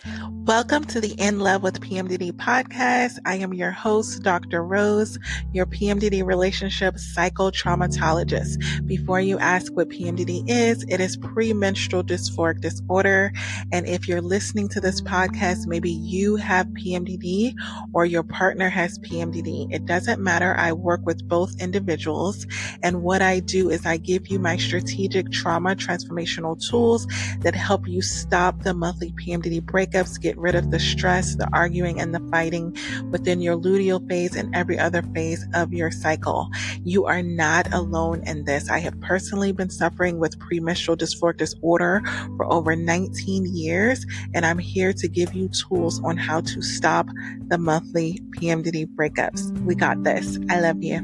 Welcome to the In Love with PMDD podcast. I am your host, Dr. Rose, your PMDD relationship psychotraumatologist. Before you ask what PMDD is, it is premenstrual dysphoric disorder. And if you're listening to this podcast, maybe you have PMDD or your partner has PMDD. It doesn't matter. I work with both individuals. And what I do is I give you my strategic trauma transformational tools that help you stop the monthly PMDD breakups, get rid of the stress, the arguing, and the fighting within your luteal phase and every other phase of your cycle. You are not alone in this. I have personally been suffering with premenstrual dysphoric disorder for over 19 years, and I'm here to give you tools on how to stop the monthly PMDD breakups. We got this. I love you.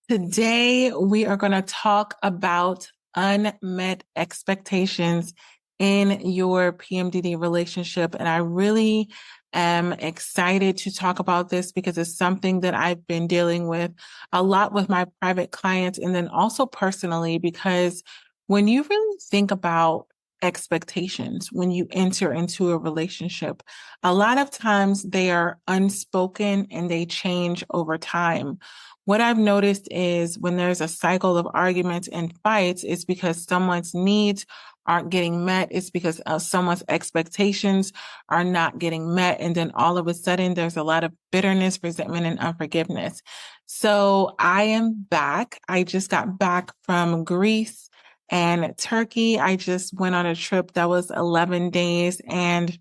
Today, we are going to talk about unmet expectations in your PMDD relationship. And I really am excited to talk about this because it's something that I've been dealing with a lot with my private clients and then also personally, because when you really think about expectations, when you enter into a relationship, a lot of times they are unspoken and they change over time. What I've noticed is when there's a cycle of arguments and fights, it's because someone's needs aren't getting met. It's because someone's expectations are not getting met. And then all of a sudden, there's a lot of bitterness, resentment, and unforgiveness. So I am back. I just got back from Greece and Turkey. I just went on a trip that was 11 days. And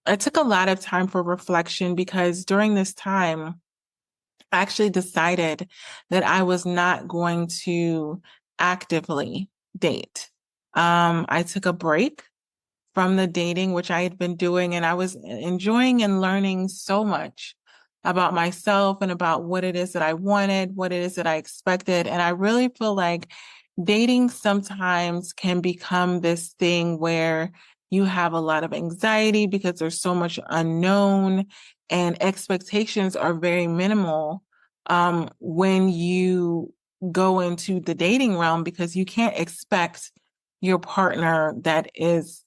it took a lot of time for reflection because during this time, I actually decided that I was not going to actively date. I took a break from the dating, which I had been doing, and I was enjoying and learning so much about myself and about what it is that I wanted, what it is that I expected. And I really feel like dating sometimes can become this thing where you have a lot of anxiety because there's so much unknown and expectations are very minimal when you go into the dating realm because you can't expect your partner that is,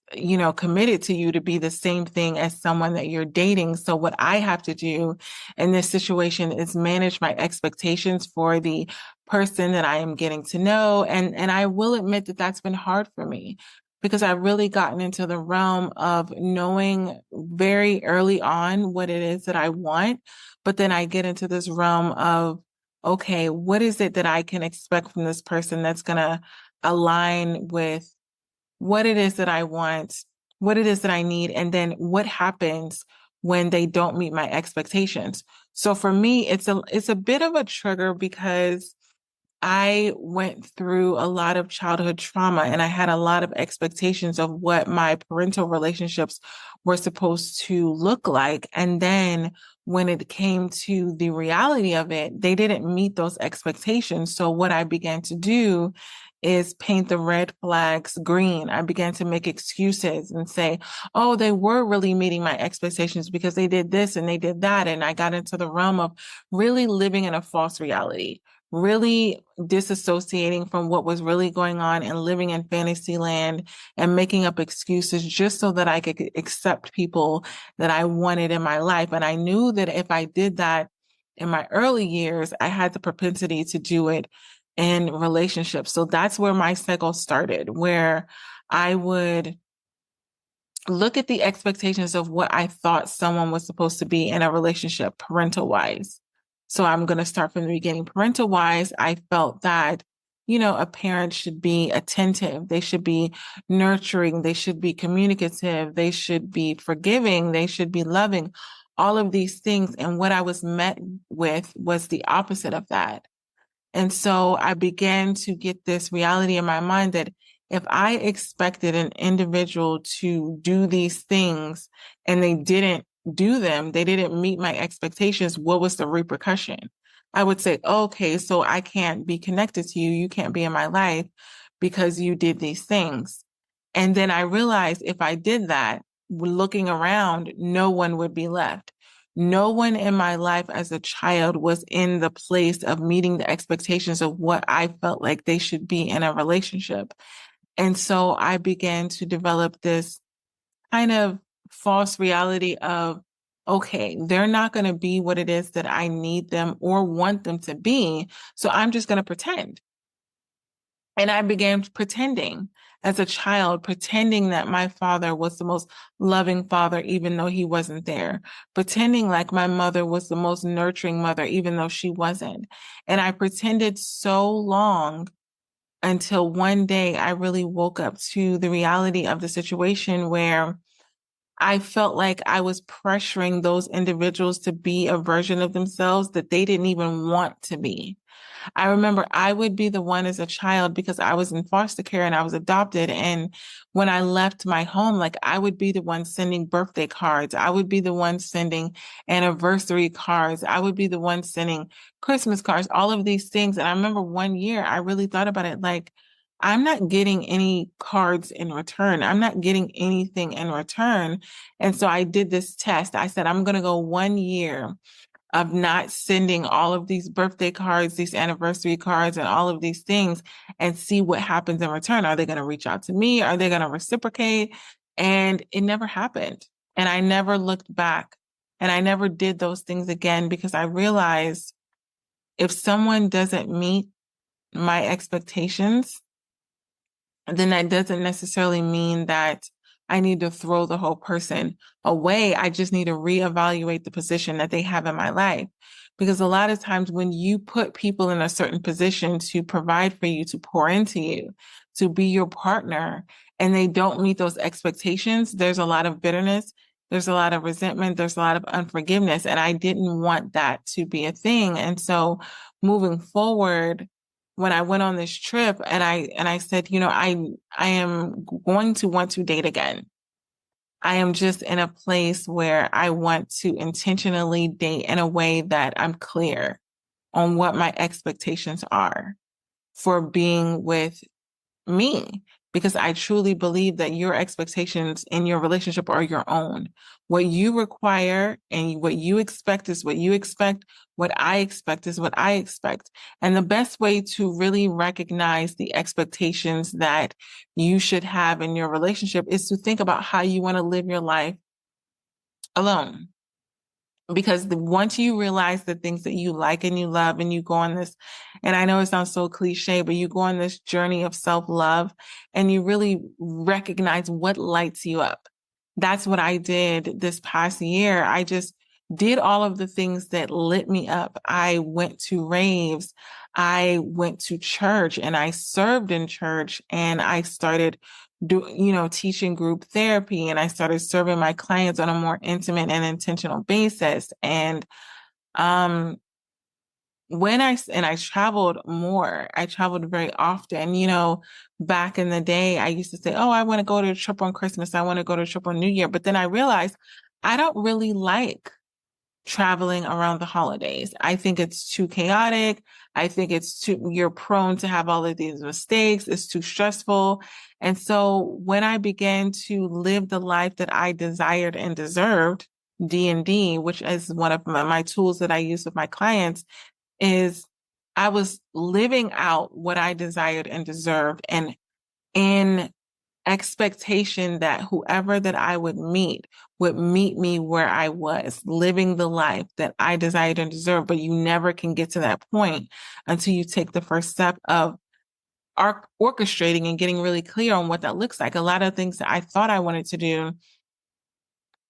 committed to you to be the same thing as someone that you're dating. So what I have to do in this situation is manage my expectations for the person that I am getting to know. And I will admit that that's been hard for me because I've really gotten into the realm of knowing very early on what it is that I want. But then I get into this realm of, okay, what is it that I can expect from this person that's going to align with what it is that I want, what it is that I need, and then what happens when they don't meet my expectations. So for me, it's a bit of a trigger because I went through a lot of childhood trauma and I had a lot of expectations of what my parental relationships were supposed to look like. And then when it came to the reality of it, they didn't meet those expectations. So what I began to do is paint the red flags green. I began to make excuses and say, oh, they were really meeting my expectations because they did this and they did that. And I got into the realm of really living in a false reality, really disassociating from what was really going on and living in fantasy land and making up excuses just so that I could accept people that I wanted in my life. And I knew that if I did that in my early years, I had the propensity to do it in relationships. So that's where my cycle started, where I would look at the expectations of what I thought someone was supposed to be in a relationship, parental wise. So I'm going to start from the beginning. Parental wise, I felt that, a parent should be attentive. They should be nurturing. They should be communicative. They should be forgiving. They should be loving, all of these things. And what I was met with was the opposite of that. And so I began to get this reality in my mind that if I expected an individual to do these things and they didn't do them, they didn't meet my expectations, what was the repercussion? I would say, okay, so I can't be connected to you. You can't be in my life because you did these things. And then I realized if I did that, looking around, no one would be left. No one in my life as a child was in the place of meeting the expectations of what I felt like they should be in a relationship. And so I began to develop this kind of false reality of, okay, they're not going to be what it is that I need them or want them to be. So I'm just going to pretend. And I began pretending as a child, pretending that my father was the most loving father, even though he wasn't there, pretending like my mother was the most nurturing mother, even though she wasn't. And I pretended so long until one day I really woke up to the reality of the situation where I felt like I was pressuring those individuals to be a version of themselves that they didn't even want to be. I remember I would be the one as a child because I was in foster care and I was adopted. And when I left my home, like I would be the one sending birthday cards. I would be the one sending anniversary cards. I would be the one sending Christmas cards, all of these things. And I remember one year I really thought about it like, I'm not getting any cards in return. I'm not getting anything in return. And so I did this test. I said, I'm going to go 1 year of not sending all of these birthday cards, these anniversary cards, and all of these things and see what happens in return. Are they going to reach out to me? Are they going to reciprocate? And it never happened. And I never looked back and I never did those things again because I realized if someone doesn't meet my expectations, then that doesn't necessarily mean that I need to throw the whole person away. I just need to reevaluate the position that they have in my life. Because a lot of times when you put people in a certain position to provide for you, to pour into you, to be your partner, and they don't meet those expectations, there's a lot of bitterness, there's a lot of resentment, there's a lot of unforgiveness. And I didn't want that to be a thing. And so moving forward, when I went on this trip and I said, I am going to want to date again. I am just in a place where I want to intentionally date in a way that I'm clear on what my expectations are for being with me, because I truly believe that your expectations in your relationship are your own. What you require and what you expect is what you expect. What I expect is what I expect. And the best way to really recognize the expectations that you should have in your relationship is to think about how you want to live your life alone. Because once you realize the things that you like and you love and you go on this, and I know it sounds so cliche, but you go on this journey of self-love and you really recognize what lights you up. That's what I did this past year. I just did all of the things that lit me up. I went to raves. I went to church and I served in church and I started teaching group therapy, and I started serving my clients on a more intimate and intentional basis. And, I traveled more, I traveled very often, back in the day, I used to say, oh, I want to go to a trip on Christmas. I want to go to a trip on New Year. But then I realized I don't really like traveling around the holidays. I think it's too chaotic. I think you're prone to have all of these mistakes. It's too stressful. And so when I began to live the life that I desired and deserved, D&D, which is one of my tools that I use with my clients, is I was living out what I desired and deserved. And in expectation that whoever that I would meet me where I was, living the life that I desired and deserved. But you never can get to that point until you take the first step of orchestrating and getting really clear on what that looks like. A lot of things that I thought I wanted to do,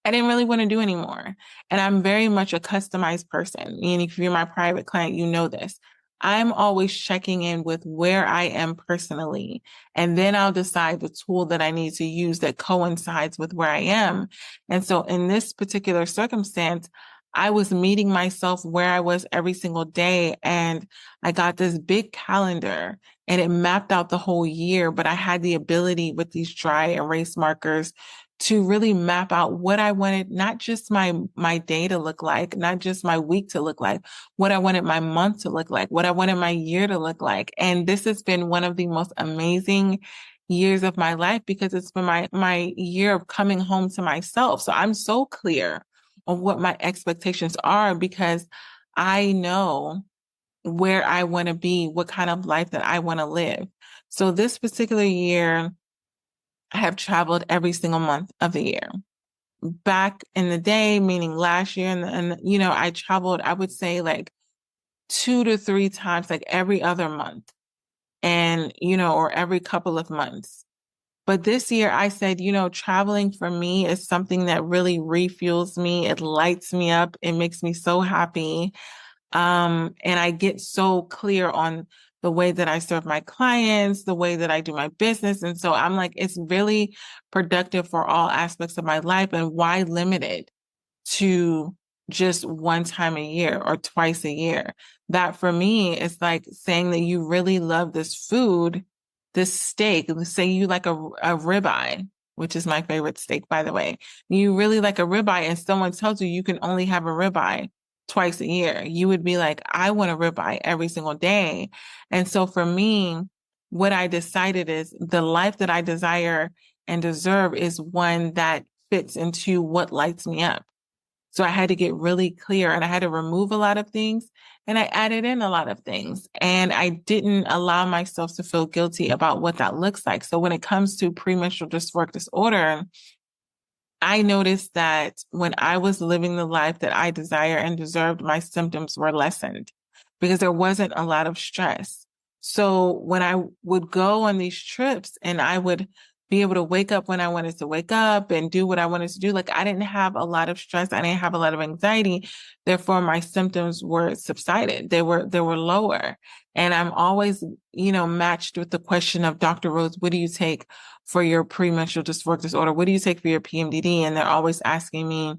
I didn't really want to do anymore. And I'm very much a customized person. And if you're my private client, you know this. I'm always checking in with where I am personally. And then I'll decide the tool that I need to use that coincides with where I am. And so in this particular circumstance, I was meeting myself where I was every single day. And I got this big calendar and it mapped out the whole year, but I had the ability with these dry erase markers to really map out what I wanted, not just my day to look like, not just my week to look like, what I wanted my month to look like, what I wanted my year to look like. And this has been one of the most amazing years of my life because it's been my year of coming home to myself. So I'm so clear on what my expectations are because I know where I want to be, what kind of life that I want to live. So this particular year, I have traveled every single month of the year. Back in the day, meaning last year, and I traveled, I would say like 2 to 3 times, like every other month, and or every couple of months. But this year I said, traveling for me is something that really refuels me. It lights me up. It makes me so happy. And I get so clear on the way that I serve my clients, the way that I do my business. And so I'm like, it's really productive for all aspects of my life. And why limit it to just one time a year or twice a year? That for me is like saying that you really love this food, this steak. Say you like a ribeye, which is my favorite steak, by the way. You really like a ribeye, and someone tells you you can only have a ribeye twice a year. You would be like, I want a ribeye every single day. And so for me, what I decided is the life that I desire and deserve is one that fits into what lights me up. So I had to get really clear, and I had to remove a lot of things, and I added in a lot of things, and I didn't allow myself to feel guilty about what that looks like. So when it comes to premenstrual dysphoric disorder, I noticed that when I was living the life that I desire and deserved, my symptoms were lessened because there wasn't a lot of stress. So when I would go on these trips and I would be able to wake up when I wanted to wake up and do what I wanted to do, like I didn't have a lot of stress. I didn't have a lot of anxiety. Therefore, my symptoms were subsided. They were lower. And I'm always, matched with the question of, Dr. Rose, what do you take for your premenstrual dysphoric disorder? What do you take for your PMDD? And they're always asking me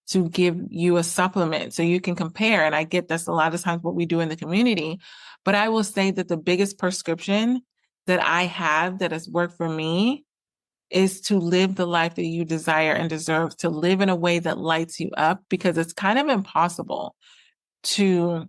to give you a supplement so you can compare. And I get that's a lot of times what we do in the community. But I will say that the biggest prescription that I have that has worked for me is to live the life that you desire and deserve, to live in a way that lights you up, because it's kind of impossible to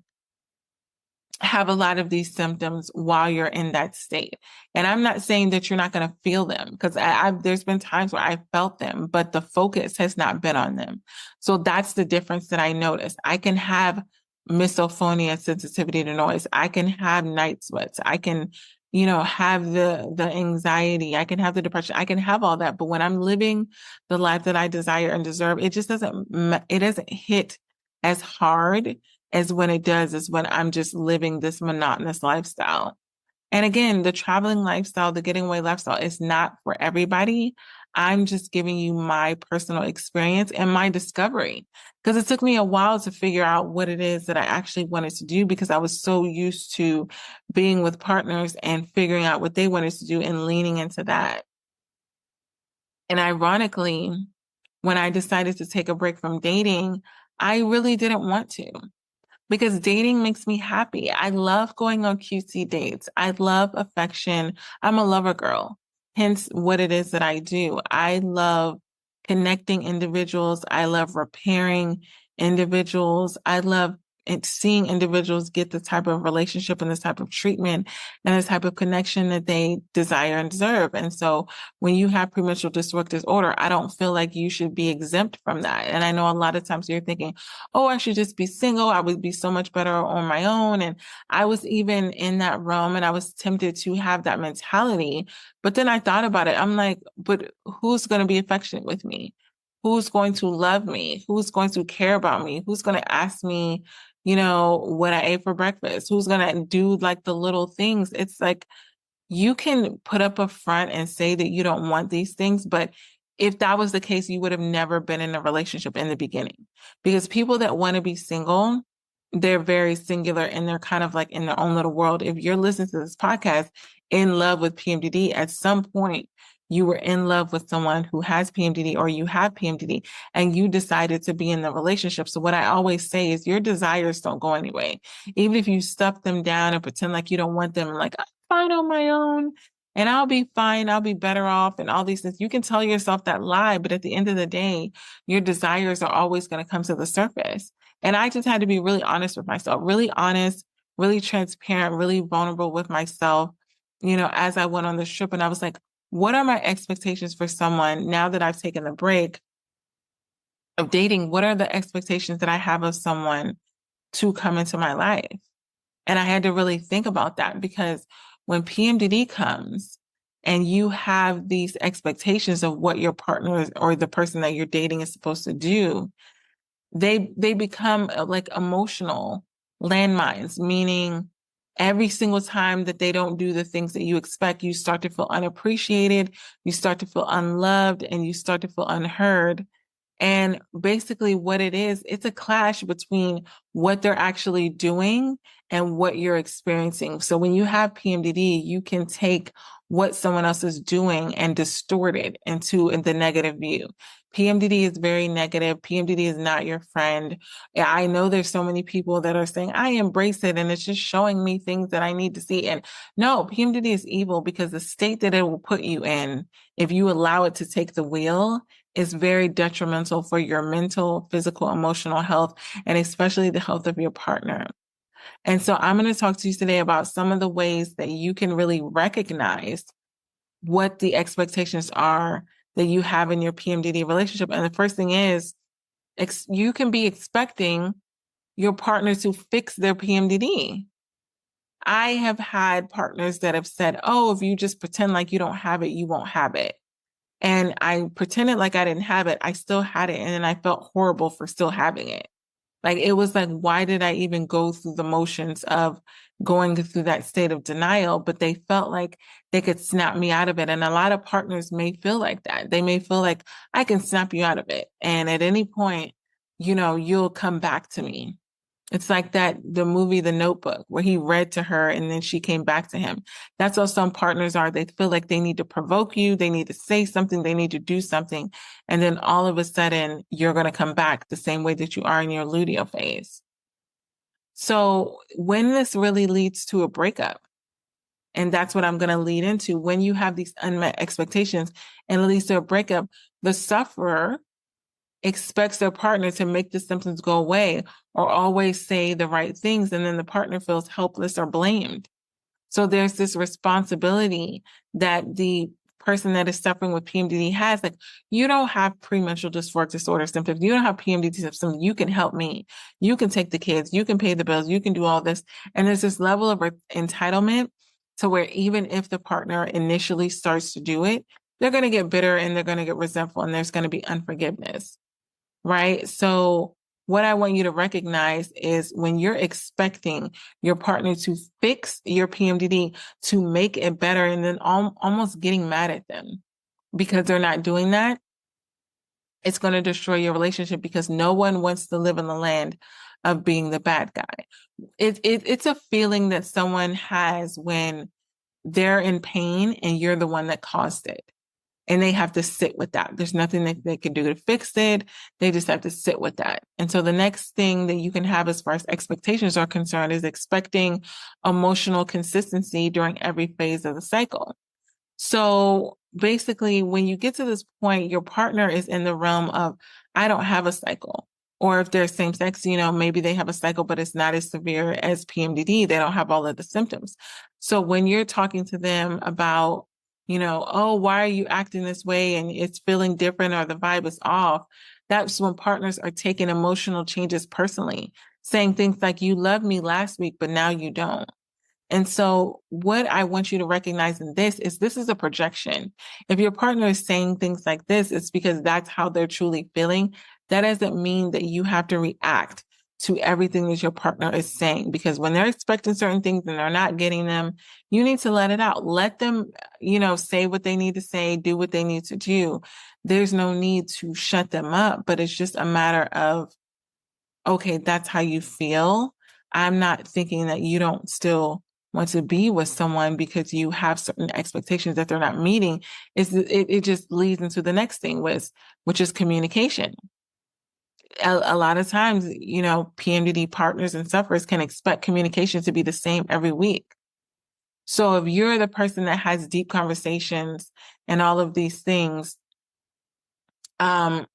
have a lot of these symptoms while you're in that state. And I'm not saying that you're not going to feel them, because there's been times where I felt them, but the focus has not been on them. So that's the difference that I noticed. I can have misophonia, sensitivity to noise. I can have night sweats. I can, have the anxiety. I can have the depression. I can have all that. But when I'm living the life that I desire and deserve, it just doesn't hit as hard as when it does is when I'm just living this monotonous lifestyle. And again, the traveling lifestyle, the getting away lifestyle is not for everybody. I'm just giving you my personal experience and my discovery, because it took me a while to figure out what it is that I actually wanted to do, because I was so used to being with partners and figuring out what they wanted to do and leaning into that. And ironically, when I decided to take a break from dating, I really didn't want to, because dating makes me happy. I love going on cutesy dates. I love affection. I'm a lover girl, hence what it is that I do. I love connecting individuals. I love repairing individuals. I love seeing individuals get the type of relationship and this type of treatment and this type of connection that they desire and deserve. And so when you have premenstrual dysphoric disorder, I don't feel like you should be exempt from that. And I know a lot of times you're thinking, oh, I should just be single. I would be so much better on my own. And I was even in that realm, and I was tempted to have that mentality. But then I thought about it. I'm like, but who's going to be affectionate with me? Who's going to love me? Who's going to care about me? Who's going to ask me, what I ate for breakfast? Who's going to do like the little things? It's like, you can put up a front and say that you don't want these things, but if that was the case, you would have never been in a relationship in the beginning. Because people that want to be single, they're very singular and they're kind of like in their own little world. If you're listening to this podcast in love with PMDD, at some point you were in love with someone who has PMDD, or you have PMDD, and you decided to be in the relationship. So what I always say is your desires don't go anyway. Even if you stuff them down and pretend like you don't want them, like, I'm fine on my own and I'll be fine, I'll be better off, and all these things. You can tell yourself that lie, but at the end of the day, your desires are always going to come to the surface. And I just had to be really honest with myself, really honest, really transparent, really vulnerable with myself, as I went on this trip. And I was like, what are my expectations for someone now that I've taken the break of dating? What are the expectations that I have of someone to come into my life? And I had to really think about that, because when PMDD comes and you have these expectations of what your partner or the person that you're dating is supposed to do, they become like emotional landmines, meaning every single time that they don't do the things that you expect, you start to feel unappreciated, you start to feel unloved, and you start to feel unheard. And basically what it is, it's a clash between what they're actually doing and what you're experiencing. So when you have PMDD, you can take what someone else is doing and distort it into the negative view. PMDD is very negative. PMDD is not your friend. I know there's so many people that are saying, I embrace it and it's just showing me things that I need to see. And no, PMDD is evil because the state that it will put you in, if you allow it to take the wheel, is very detrimental for your mental, physical, emotional health, and especially the health of your partner. And so I'm going to talk to you today about some of the ways that you can really recognize what the expectations are that you have in your PMDD relationship. And the first thing is, you can be expecting your partner to fix their PMDD. I have had partners that have said, oh, if you just pretend like you don't have it, you won't have it. And I pretended like I didn't have it. I still had it. And then I felt horrible for still having it. Like, it was like, why did I even go through the motions of going through that state of denial? But they felt like they could snap me out of it. And a lot of partners may feel like that. They may feel like I can snap you out of it. And at any point, you'll come back to me. It's like the movie, The Notebook, where he read to her and then she came back to him. That's how some partners are. They feel like they need to provoke you. They need to say something. They need to do something. And then all of a sudden you're going to come back the same way that you are in your luteal phase. So when this really leads to a breakup, and that's what I'm going to lead into, when you have these unmet expectations and it leads to a breakup, the sufferer expects their partner to make the symptoms go away or always say the right things. And then the partner feels helpless or blamed. So there's this responsibility that the person that is suffering with PMDD has. Like, you don't have premenstrual dysphoric disorder symptoms. You don't have PMDD symptoms. You can help me. You can take the kids. You can pay the bills. You can do all this. And there's this level of entitlement to where even if the partner initially starts to do it, they're going to get bitter and they're going to get resentful and there's going to be unforgiveness. Right? So what I want you to recognize is when you're expecting your partner to fix your PMDD, to make it better, and then almost getting mad at them because they're not doing that, it's going to destroy your relationship because no one wants to live in the land of being the bad guy. It's a feeling that someone has when they're in pain and you're the one that caused it. And they have to sit with that. There's nothing that they can do to fix it. They just have to sit with that. And so the next thing that you can have as far as expectations are concerned is expecting emotional consistency during every phase of the cycle. So basically, when you get to this point, your partner is in the realm of, I don't have a cycle. Or if they're same sex, maybe they have a cycle, but it's not as severe as PMDD. They don't have all of the symptoms. So when you're talking to them about, oh, why are you acting this way? And it's feeling different or the vibe is off. That's when partners are taking emotional changes personally, saying things like, you loved me last week, but now you don't. And so what I want you to recognize in this is a projection. If your partner is saying things like this, it's because that's how they're truly feeling. That doesn't mean that you have to react to everything that your partner is saying, because when they're expecting certain things and they're not getting them, you need to let it out. Let them, say what they need to say, do what they need to do. There's no need to shut them up, but it's just a matter of, okay, that's how you feel. I'm not thinking that you don't still want to be with someone because you have certain expectations that they're not meeting. It just leads into the next thing, which is communication. A lot of times, PMDD partners and sufferers can expect communication to be the same every week. So if you're the person that has deep conversations and all of these things, when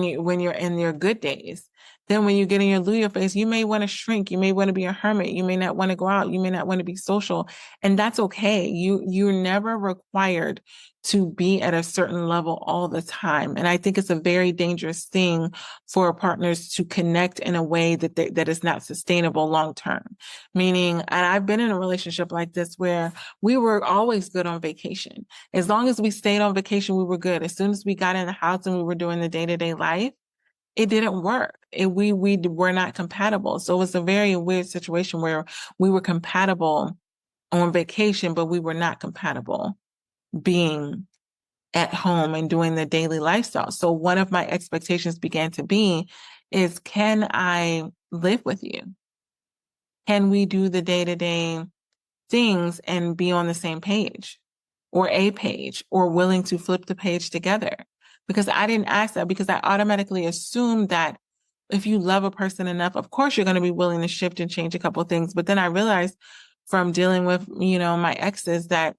you're in your good days, Then when you get in your luteal phase, you may want to shrink. You may want to be a hermit. You may not want to go out. You may not want to be social. And that's okay. You're never required to be at a certain level all the time. And I think it's a very dangerous thing for partners to connect in a way that is not sustainable long term. Meaning, and I've been in a relationship like this where we were always good on vacation. As long as we stayed on vacation, we were good. As soon as we got in the house and we were doing the day-to-day life, it didn't work. We were not compatible. So it was a very weird situation where we were compatible on vacation, but we were not compatible being at home and doing the daily lifestyle. So one of my expectations began to be is, can I live with you? Can we do the day-to-day things and be on the same page or a page or willing to flip the page together? Because I didn't ask that, because I automatically assumed that if you love a person enough, of course you're going to be willing to shift and change a couple of things. But then I realized from dealing with, my exes, that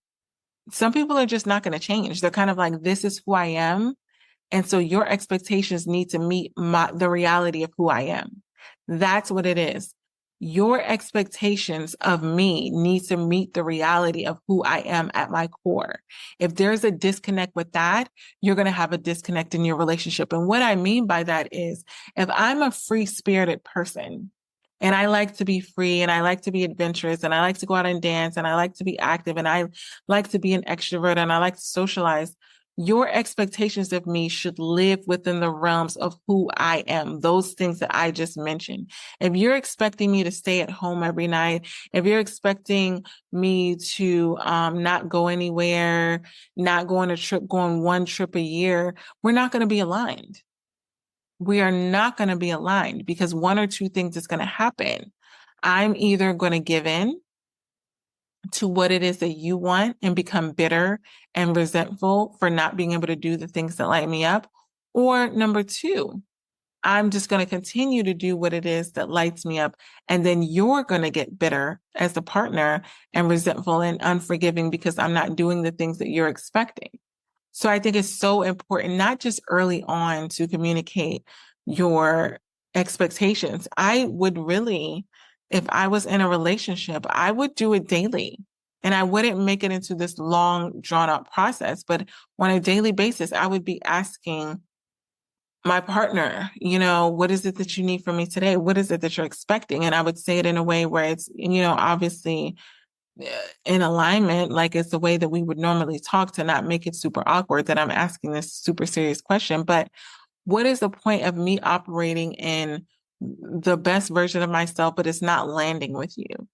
some people are just not going to change. They're kind of like, this is who I am. And so your expectations need to meet the reality of who I am. That's what it is. Your expectations of me need to meet the reality of who I am at my core. If there's a disconnect with that, you're going to have a disconnect in your relationship. And what I mean by that is, if I'm a free-spirited person and I like to be free and I like to be adventurous and I like to go out and dance and I like to be active and I like to be an extrovert and I like to socialize, your expectations of me should live within the realms of who I am, those things that I just mentioned. If you're expecting me to stay at home every night, if you're expecting me to not go anywhere, not go on a trip, go on one trip a year, we're not going to be aligned. We are not going to be aligned, because one or two things is going to happen. I'm either going to give in to what it is that you want and become bitter and resentful for not being able to do the things that light me up. Or number two, I'm just going to continue to do what it is that lights me up. And then you're going to get bitter as a partner and resentful and unforgiving because I'm not doing the things that you're expecting. So I think it's so important, not just early on, to communicate your expectations. I would really, if I was in a relationship, I would do it daily. And I wouldn't make it into this long, drawn out process. But on a daily basis, I would be asking my partner, what is it that you need from me today? What is it that you're expecting? And I would say it in a way where it's, obviously in alignment, like it's the way that we would normally talk, to not make it super awkward that I'm asking this super serious question. But what is the point of me operating in the best version of myself, but it's not landing with you?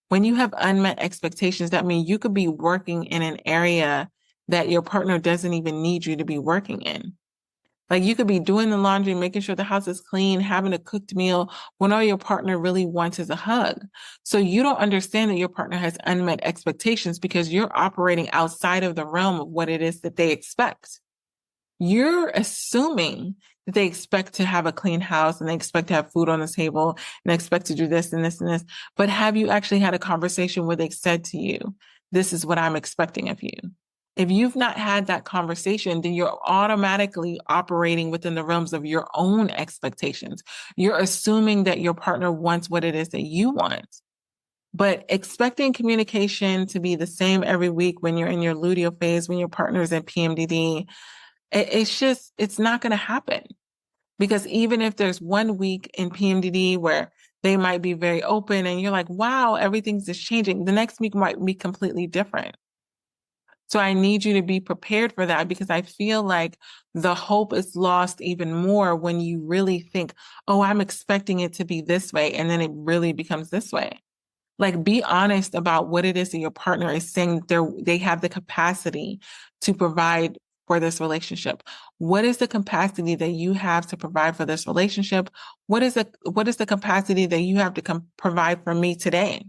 When you have unmet expectations, that means you could be working in an area that your partner doesn't even need you to be working in. Like, you could be doing the laundry, making sure the house is clean, having a cooked meal, when all your partner really wants is a hug. So you don't understand that your partner has unmet expectations because you're operating outside of the realm of what it is that they expect. You're assuming that they expect to have a clean house and they expect to have food on the table and they expect to do this and this and this. But have you actually had a conversation where they said to you, this is what I'm expecting of you? If you've not had that conversation, then you're automatically operating within the realms of your own expectations. You're assuming that your partner wants what it is that you want. But expecting communication to be the same every week when you're in your luteal phase, when your partner is in PMDD, it's not going to happen. Because even if there's 1 week in PMDD where they might be very open and you're like, wow, everything's just changing, the next week might be completely different. So I need you to be prepared for that, because I feel like the hope is lost even more when you really think, oh, I'm expecting it to be this way. And then it really becomes this way. Like, be honest about what it is that your partner is saying they have the capacity to provide for this relationship. What is the capacity that you have to provide for this relationship? What is the capacity that you have to provide for me today?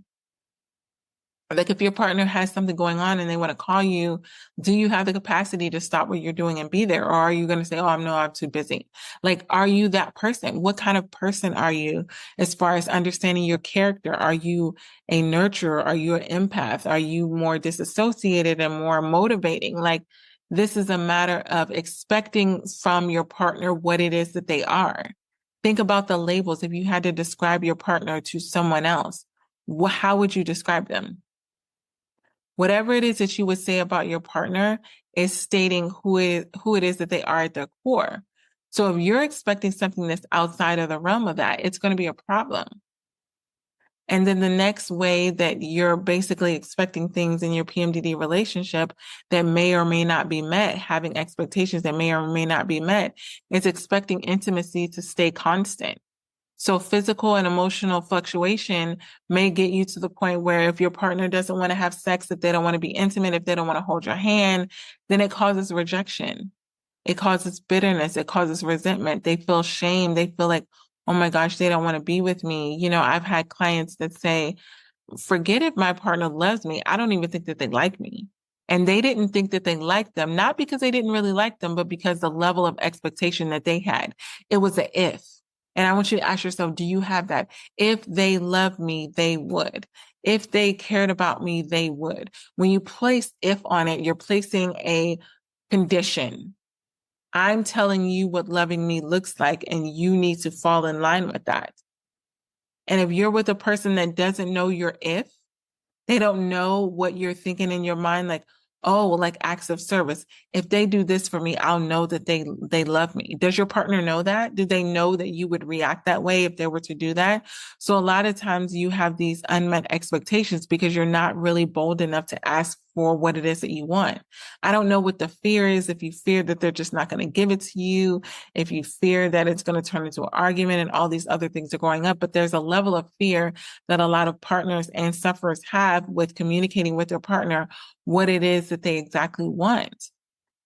Like, if your partner has something going on and they want to call you, do you have the capacity to stop what you're doing and be there? Or are you going to say, oh, I'm too busy? Like, are you that person? What kind of person are you as far as understanding your character? Are you a nurturer? Are you an empath? Are you more disassociated and more motivating? Like, this is a matter of expecting from your partner what it is that they are. Think about the labels. If you had to describe your partner to someone else, how would you describe them? Whatever it is that you would say about your partner is stating who it is that they are at their core. So if you're expecting something that's outside of the realm of that, it's going to be a problem. And then the next way that you're basically expecting things in your PMDD relationship that may or may not be met, having expectations that may or may not be met, is expecting intimacy to stay constant. So physical and emotional fluctuation may get you to the point where if your partner doesn't want to have sex, if they don't want to be intimate, if they don't want to hold your hand, then it causes rejection. It causes bitterness. It causes resentment. They feel shame. They feel like, oh my gosh, they don't want to be with me. You know, I've had clients that say, forget if my partner loves me. I don't even think that they like me. And they didn't think that they liked them, not because they didn't really like them, but because the level of expectation that they had. It was a if. And I want you to ask yourself, do you have that? If they love me, they would. If they cared about me, they would. When you place if on it, you're placing a condition. I'm telling you what loving me looks like, and you need to fall in line with that. And if you're with a person that doesn't know your if, they don't know what you're thinking in your mind, like, oh, well, like acts of service. If they do this for me, I'll know that they love me. Does your partner know that? Do they know that you would react that way if they were to do that? So a lot of times you have these unmet expectations because you're not really bold enough to ask for what it is that you want. I don't know what the fear is. If you fear that they're just not going to give it to you, if you fear that it's going to turn into an argument and all these other things are going up, but there's a level of fear that a lot of partners and sufferers have with communicating with their partner what it is that they exactly want.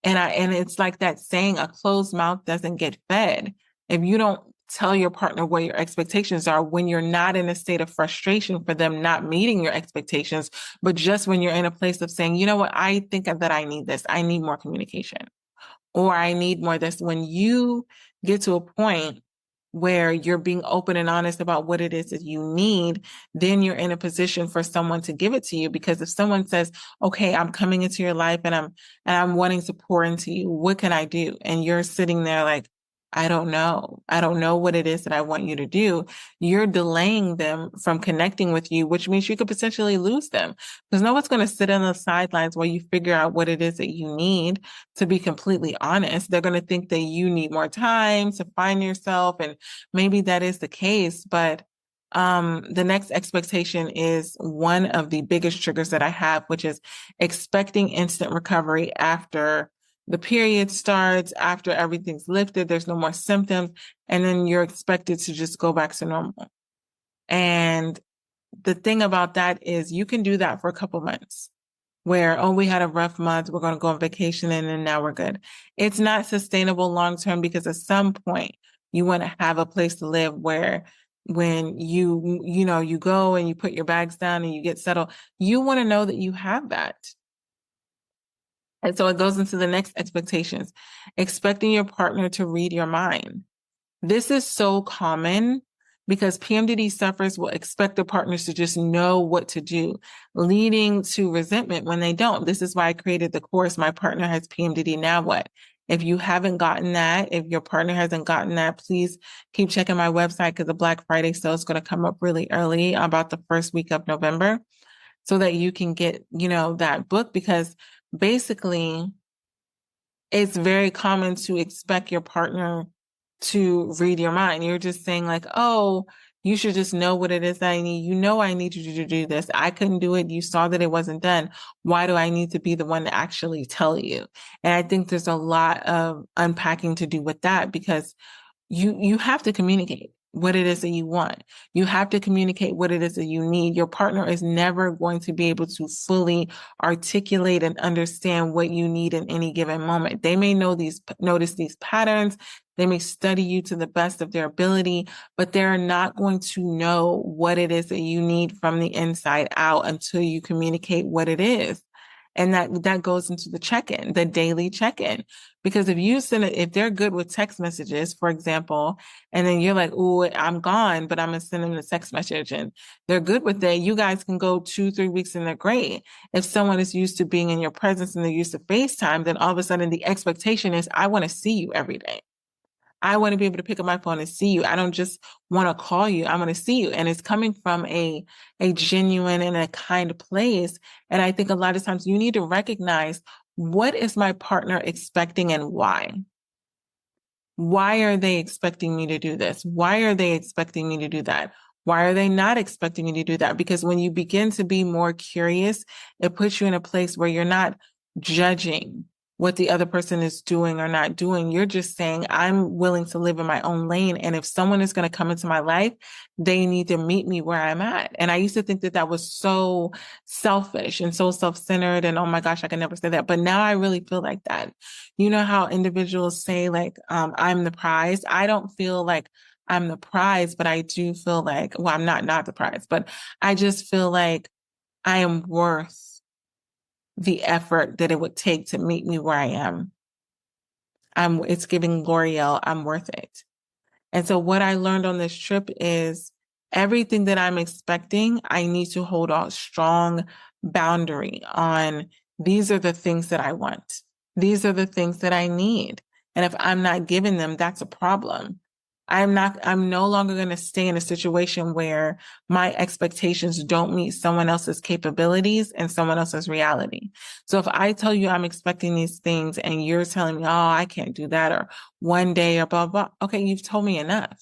And it's like that saying, a closed mouth doesn't get fed. If you don't tell your partner what your expectations are when you're not in a state of frustration for them not meeting your expectations, but just when you're in a place of saying, you know what, I think that I need this. I need more communication, or I need more of this. When you get to a point where you're being open and honest about what it is that you need, then you're in a position for someone to give it to you. Because if someone says, okay, I'm coming into your life and I'm wanting to pour into you, what can I do? And you're sitting there like, I don't know. I don't know what it is that I want you to do. You're delaying them from connecting with you, which means you could potentially lose them, because no one's going to sit on the sidelines while you figure out what it is that you need. To be completely honest, they're going to think that you need more time to find yourself. And maybe that is the case, but the next expectation is one of the biggest triggers that I have, which is expecting instant recovery after the period starts, after everything's lifted, there's no more symptoms, and then you're expected to just go back to normal. And the thing about that is you can do that for a couple months where, oh, we had a rough month, we're going to go on vacation, and then now we're good. It's not sustainable long term, because at some point you want to have a place to live where when you go and you put your bags down and you get settled, you want to know that you have that. And so it goes into the next expectations, expecting your partner to read your mind. This is so common because PMDD sufferers will expect their partners to just know what to do, leading to resentment when they don't. This is why I created the course, My Partner Has PMDD, Now What? If you haven't gotten that, if your partner hasn't gotten that, please keep checking my website, because the Black Friday sale is going to come up really early, about the first week of November, so that you can get, that book, because basically it's very common to expect your partner to read your mind. You're just saying like, oh, you should just know what it is that I need. You know, I need you to do this. I couldn't do it. You saw that it wasn't done. Why do I need to be the one to actually tell you? And I think there's a lot of unpacking to do with that, because you have to communicate what it is that you want. You have to communicate what it is that you need. Your partner is never going to be able to fully articulate and understand what you need in any given moment. They may notice these patterns. They may study you to the best of their ability, but they're not going to know what it is that you need from the inside out until you communicate what it is. And that goes into the check-in, the daily check-in. Because if they're good with text messages, for example, and then you're like, oh, I'm gone, but I'm going to send them the text message, and they're good with that, you guys can go 2-3 weeks and they're great. If someone is used to being in your presence and they're used to FaceTime, then all of a sudden the expectation is, I want to see you every day. I want to be able to pick up my phone and see you. I don't just want to call you. I want to see you. And it's coming from a genuine and a kind place. And I think a lot of times you need to recognize, what is my partner expecting and why? Why are they expecting me to do this? Why are they expecting me to do that? Why are they not expecting me to do that? Because when you begin to be more curious, it puts you in a place where you're not judging what the other person is doing or not doing. You're just saying, I'm willing to live in my own lane. And if someone is going to come into my life, they need to meet me where I'm at. And I used to think that that was so selfish and so self-centered. And oh my gosh, I can never say that. But now I really feel like that. You know how individuals say, like, I'm the prize. I don't feel like I'm the prize, but I do feel like, well, I'm not the prize, but I just feel like I am worth the effort that it would take to meet me where I am. It's giving L'Oreal, I'm worth it. And so what I learned on this trip is, everything that I'm expecting, I need to hold a strong boundary on. These are the things that I want. These are the things that I need. And if I'm not giving them, that's a problem. I'm no longer going to stay in a situation where my expectations don't meet someone else's capabilities and someone else's reality. So if I tell you I'm expecting these things and you're telling me, oh, I can't do that, or one day, or blah, blah, okay, you've told me enough.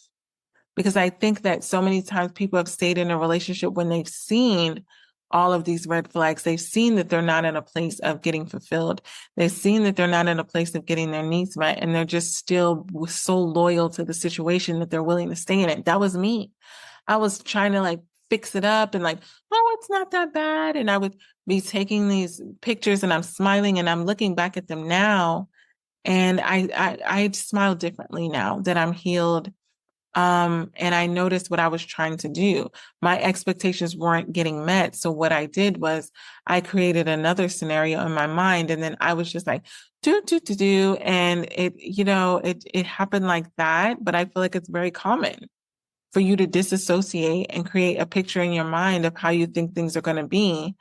Because I think that so many times people have stayed in a relationship when they've seen all of these red flags. They've seen that they're not in a place of getting fulfilled. They've seen that they're not in a place of getting their needs met. And they're just still so loyal to the situation that they're willing to stay in it. That was me. I was trying to like fix it up and like, oh, it's not that bad. And I would be taking these pictures and I'm smiling and I'm looking back at them now. And I smile differently now that I'm healed. And I noticed what I was trying to do. My expectations weren't getting met. So what I did was I created another scenario in my mind. And then I was just like, do. And it happened like that. But I feel like it's very common for you to disassociate and create a picture in your mind of how you think things are going to be,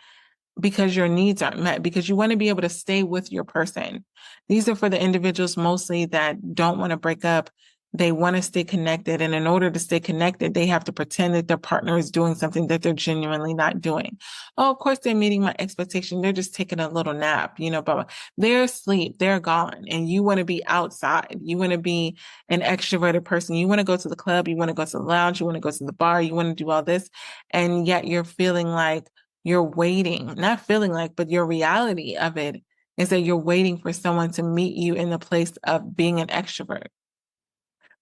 because your needs aren't met, because you want to be able to stay with your person. These are for the individuals mostly that don't want to break up. They want to stay connected. And in order to stay connected, they have to pretend that their partner is doing something that they're genuinely not doing. Oh, of course, they're meeting my expectation. They're just taking a little nap, but they're asleep, they're gone. And you want to be outside. You want to be an extroverted person. You want to go to the club. You want to go to the lounge. You want to go to the bar. You want to do all this. And yet you're feeling like you're waiting, not feeling like, but your reality of it is that you're waiting for someone to meet you in the place of being an extrovert.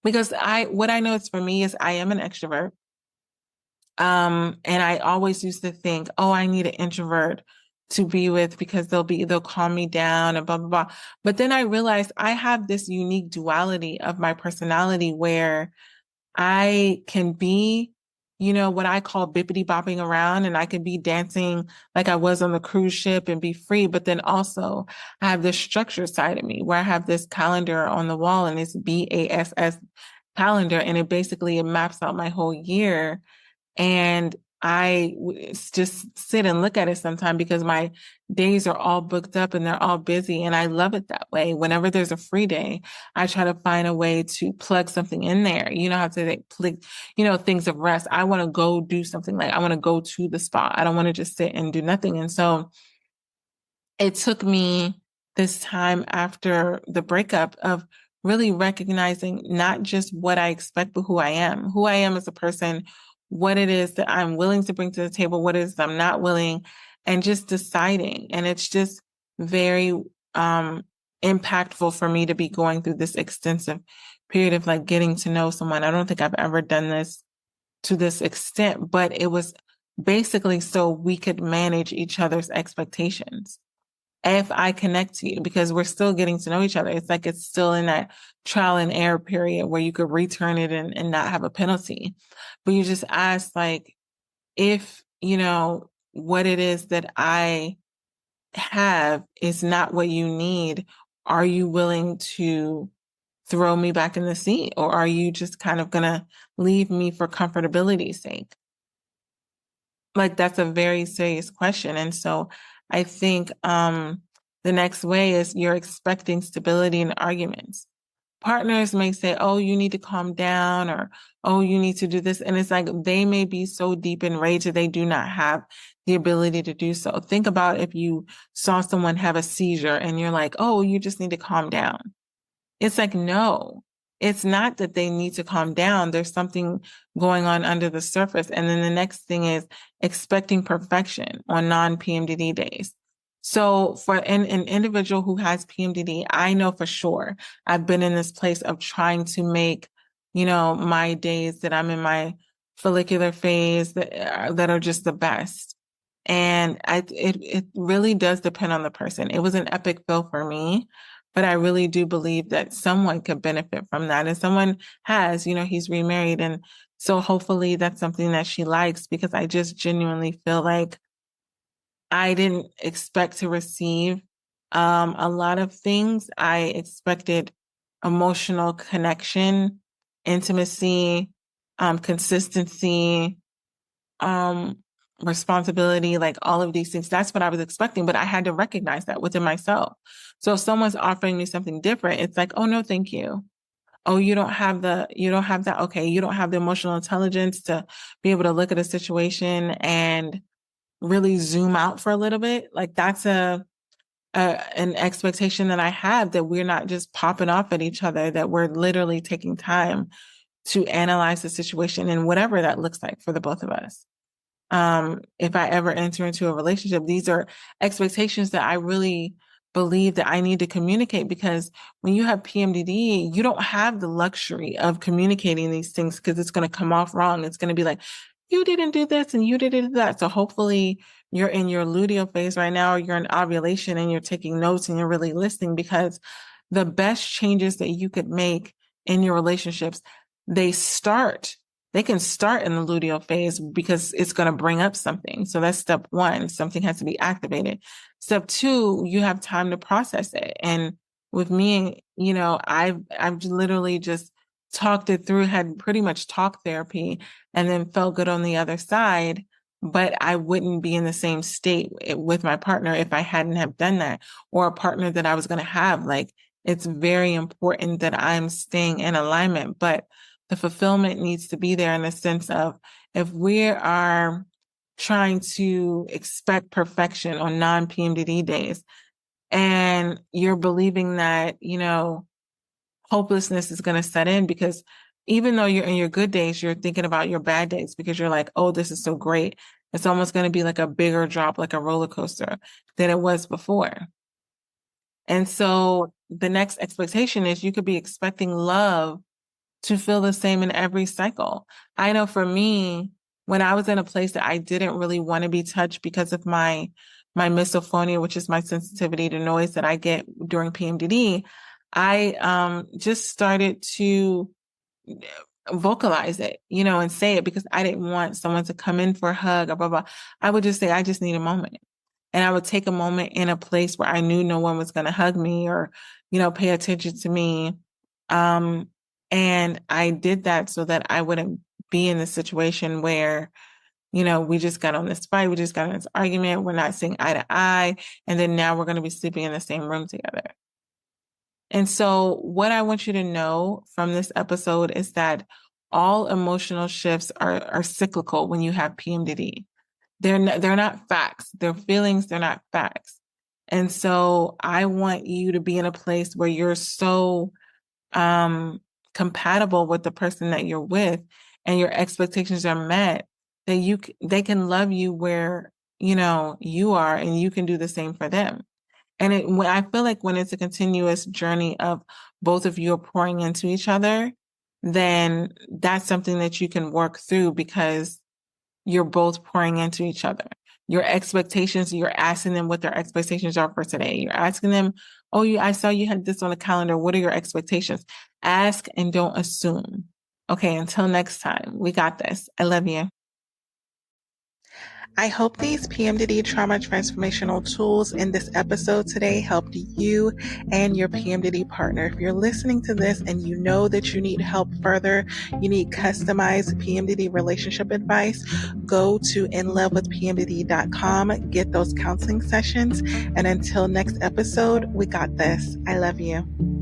Because what I know is, for me, is I am an extrovert. And I always used to think, oh, I need an introvert to be with because they'll calm me down and blah, blah, blah. But then I realized I have this unique duality of my personality where I can be, what I call bippity bopping around, and I can be dancing like I was on the cruise ship and be free. But then also I have this structured side of me where I have this calendar on the wall, and it's BASS calendar. And it maps out my whole year. And just sit and look at it sometime because my days are all booked up and they're all busy. And I love it that way. Whenever there's a free day, I try to find a way to plug something in there. You know how to say, things of rest. I want to go do something, like I want to go to the spa. I don't want to just sit and do nothing. And so it took me this time after the breakup of really recognizing not just what I expect, but who I am as a person, what it is that I'm willing to bring to the table, what it is that I'm not willing, and just deciding. And it's just very impactful for me to be going through this extensive period of like getting to know someone. I don't think I've ever done this to this extent, but it was basically so we could manage each other's expectations. If I connect to you, because we're still getting to know each other. It's like it's still in that trial and error period where you could return it and not have a penalty. But you just ask, like, if, what it is that I have is not what you need, are you willing to throw me back in the sea? Or are you just kind of going to leave me for comfortability's sake? Like, that's a very serious question. And so I think the next way is, you're expecting stability in arguments. partners may say, oh, you need to calm down, or, oh, you need to do this. And it's like, they may be so deep in rage that they do not have the ability to do so. Think about if you saw someone have a seizure and you're like, oh, you just need to calm down. It's like, no, it's not that they need to calm down. There's something going on under the surface. And then the next thing is expecting perfection on non-PMDD days. So for an individual who has PMDD, I know for sure I've been in this place of trying to make, my days that I'm in my follicular phase that are just the best. And it really does depend on the person. It was an epic fail for me, but I really do believe that someone could benefit from that. And someone has, he's remarried. And so hopefully that's something that she likes, because I just genuinely feel like I didn't expect to receive a lot of things. I expected emotional connection, intimacy, consistency, responsibility, like all of these things. That's what I was expecting, but I had to recognize that within myself. So if someone's offering me something different, it's like, oh, no, thank you. Oh, you don't have that. Okay. You don't have the emotional intelligence to be able to look at a situation and really zoom out for a little bit. Like that's an expectation that I have, that we're not just popping off at each other, that we're literally taking time to analyze the situation and whatever that looks like for the both of us. If I ever enter into a relationship, these are expectations that I really believe that I need to communicate, because when you have PMDD, you don't have the luxury of communicating these things, because it's going to come off wrong. It's going to be like, you didn't do this and you didn't do that. So hopefully you're in your luteal phase right now, or you're in ovulation and you're taking notes and you're really listening, because the best changes that you could make in your relationships, they can start in the luteal phase, because it's going to bring up something. So that's step one. Something has to be activated. Step two, you have time to process it. And with me, I've literally just talked it through, had pretty much talk therapy, and then felt good on the other side. But I wouldn't be in the same state with my partner if I hadn't have done that, or a partner that I was going to have. Like, it's very important that I'm staying in alignment, but the fulfillment needs to be there, in the sense of, if we are trying to expect perfection on non-PMDD days, and you're believing that, hopelessness is going to set in, because even though you're in your good days, you're thinking about your bad days, because you're like, oh, this is so great. It's almost going to be like a bigger drop, like a roller coaster, than it was before. And so the next expectation is, you could be expecting love to feel the same in every cycle. I know for me, when I was in a place that I didn't really want to be touched because of my misophonia, which is my sensitivity to noise that I get during PMDD, I just started to vocalize it, and say it, because I didn't want someone to come in for a hug or blah, blah. I would just say, I just need a moment. And I would take a moment in a place where I knew no one was going to hug me or, pay attention to me. And I did that so that I wouldn't be in the situation where, we just got on this fight, we just got on this argument, we're not seeing eye to eye, and then now we're going to be sleeping in the same room together. And so what I want you to know from this episode is that all emotional shifts are cyclical when you have PMDD. They're not facts. They're feelings. They're not facts. And so I want you to be in a place where you're so compatible with the person that you're with, and your expectations are met, that they can love you where, you are, and you can do the same for them. And I feel like when it's a continuous journey of both of you are pouring into each other, then that's something that you can work through, because you're both pouring into each other. Your expectations, you're asking them what their expectations are for today. You're asking them, oh, I saw you had this on the calendar. What are your expectations? Ask and don't assume. Okay, until next time, we got this. I love you. I hope these PMDD trauma transformational tools in this episode today helped you and your PMDD partner. If you're listening to this and you know that you need help further, you need customized PMDD relationship advice, go to inlovewithpmdd.com, get those counseling sessions. And until next episode, we got this. I love you.